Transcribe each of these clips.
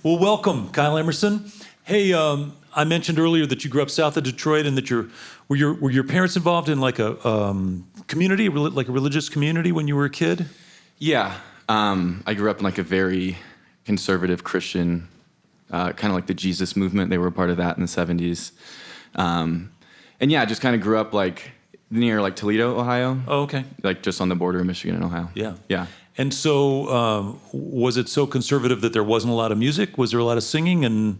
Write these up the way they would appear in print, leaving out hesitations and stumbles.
Well, welcome, Kyle Emerson. Hey, I mentioned earlier that you grew up south of Detroit, and that were your parents involved in like a community, like a religious community when you were a kid? Yeah, I grew up in like a very conservative Christian, kind of like the Jesus movement. They were a part of that in the 70s. And yeah, I just kind of grew up like near like Toledo, Ohio. Oh, okay. Like just on the border of Michigan and Ohio. Yeah. Yeah. And so, was it so conservative that there wasn't a lot of music? Was there a lot of singing in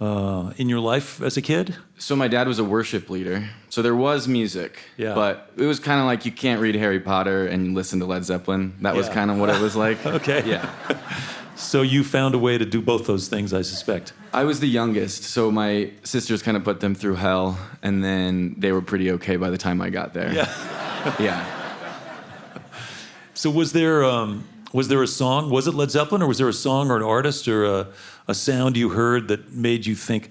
your life as a kid? So my dad was a worship leader, so there was music. Yeah. But it was kind of like you can't read Harry Potter and listen to Led Zeppelin. That was Yeah. kind of what it was like. Okay. Yeah. So you found a way to do both those things, I suspect. I was the youngest, so my sisters kind of put them through hell, and then they were pretty okay by the time I got there. Yeah. Yeah. So was there a song? Was it Led Zeppelin, or was there a song or an artist or a sound you heard that made you think,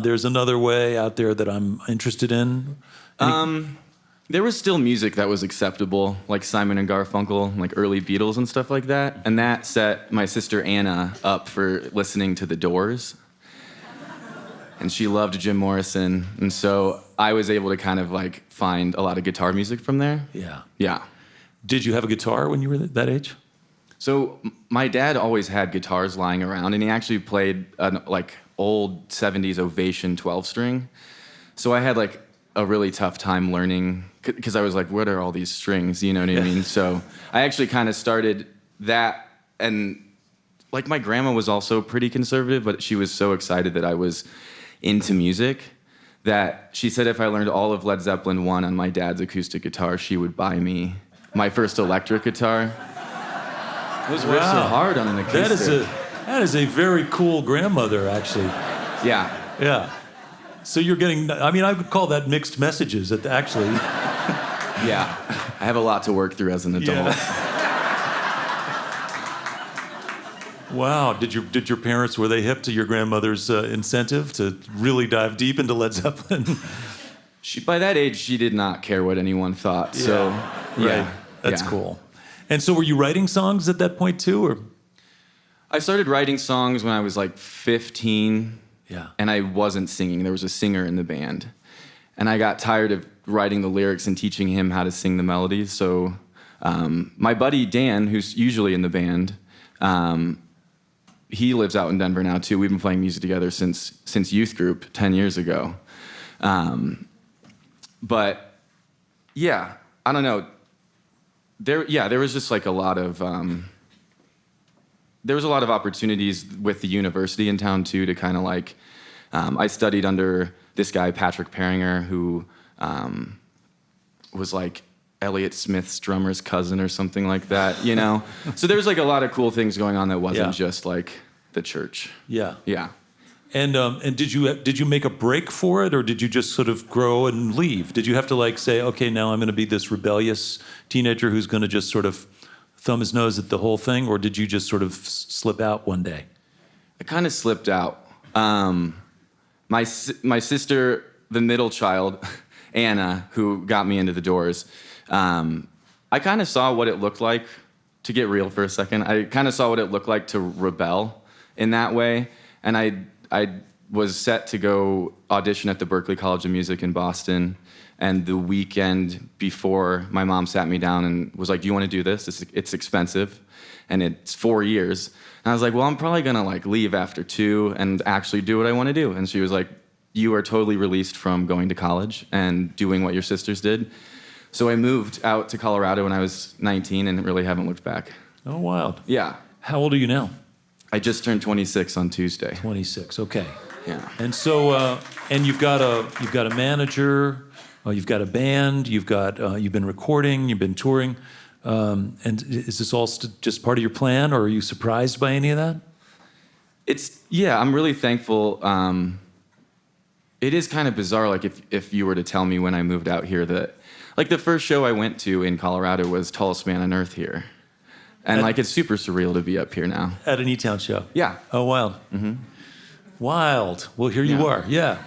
there's another way out there that I'm interested in? There was still music that was acceptable, like Simon and Garfunkel, like early Beatles and stuff like that. And that set my sister Anna up for listening to The Doors. And she loved Jim Morrison. And so I was able to kind of like find a lot of guitar music from there. Yeah. Yeah. Did you have a guitar when you were that age? So my dad always had guitars lying around, and he actually played an like old 70s Ovation 12-string. So I had like a really tough time learning, because I was like, what are all these strings? You know what I mean? So I actually kind of started that, and like my grandma was also pretty conservative, but she was so excited that I was into music that she said if I learned all of Led Zeppelin 1 on my dad's acoustic guitar, she would buy me my first electric guitar. Those riffs are hard on an acoustic. That is a very cool grandmother, actually. Yeah. Yeah. So you're getting, I mean, I would call that mixed messages, actually. Yeah. I have a lot to work through as an adult. Yeah. Wow. Did your parents, were they hip to your grandmother's incentive to really dive deep into Led Zeppelin? By that age, she did not care what anyone thought. So, yeah. Right. That's cool. And so were you writing songs at that point too, or? I started writing songs when I was like 15. Yeah. And I wasn't singing. There was a singer in the band. And I got tired of writing the lyrics and teaching him how to sing the melodies. So my buddy Dan, who's usually in the band, he lives out in Denver now too. We've been playing music together since youth group 10 years ago. But yeah, I don't know. There was just like a lot of there was a lot of opportunities with the university in town too to kind of like I studied under this guy Patrick Perringer, who was like Elliott Smith's drummer's cousin or something like that, you know. So there was like a lot of cool things going on that wasn't just like the church. Yeah. Yeah. And did you make a break for it, or did you just sort of grow and leave? Did you have to like say, okay, now I'm going to be this rebellious teenager who's going to just sort of thumb his nose at the whole thing, or did you just sort of slip out one day? I kind of slipped out. My sister, the middle child, Anna, who got me into the Doors, I kind of saw what it looked like, to get real for a second. I kind of saw what it looked like to rebel in that way, and I was set to go audition at the Berklee College of Music in Boston, and the weekend before, my mom sat me down and was like, do you want to do this? It's expensive, and it's 4 years. And I was like, well, I'm probably going to like leave after 2 and actually do what I want to do. And she was like, you are totally released from going to college and doing what your sisters did. So I moved out to Colorado when I was 19 and really haven't looked back. Oh, wild. Yeah. How old are you now? I just turned 26 on Tuesday. 26. Okay. Yeah. And so, and you've got a manager, you've got a band, you've been recording, you've been touring, and is this all just part of your plan, or are you surprised by any of that? I'm really thankful. It is kind of bizarre, like if you were to tell me when I moved out here that, like the first show I went to in Colorado was Tallest Man on Earth here. And like it's super surreal to be up here now. At an eTown show? Yeah. Oh, wild. Mm-hmm. Wild. Well, here you are. Yeah.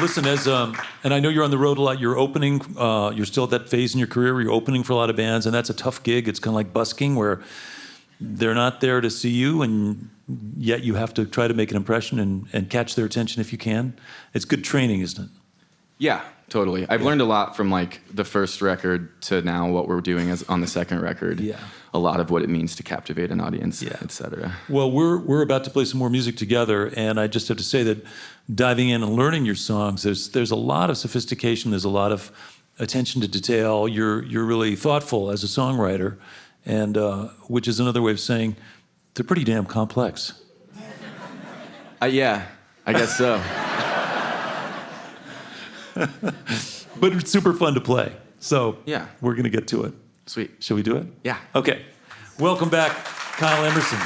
Listen, And I know you're on the road a lot. You're opening. You're still at that phase in your career where you're opening for a lot of bands, and that's a tough gig. It's kind of like busking, where they're not there to see you, and yet you have to try to make an impression and catch their attention if you can. It's good training, isn't it? Yeah, totally. I've learned a lot from like the first record to now what we're doing as on the second record. Yeah. A lot of what it means to captivate an audience, etc. Well, we're about to play some more music together, and I just have to say that diving in and learning your songs, there's a lot of sophistication, there's a lot of attention to detail. You're really thoughtful as a songwriter, and which is another way of saying they're pretty damn complex. Yeah, I guess so. But it's super fun to play. So Yeah. we're gonna get to it. Sweet. Shall we do it? Yeah. Okay. Welcome back, Kyle Emerson.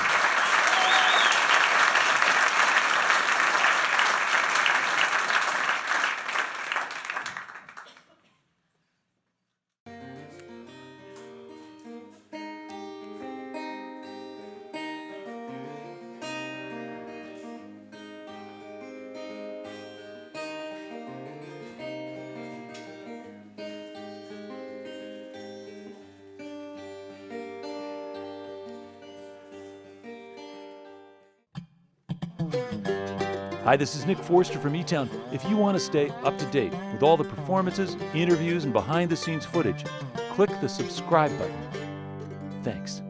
Hi, this is Nick Forster from eTown. If you want to stay up to date with all the performances, interviews, and behind-the-scenes footage, click the subscribe button. Thanks.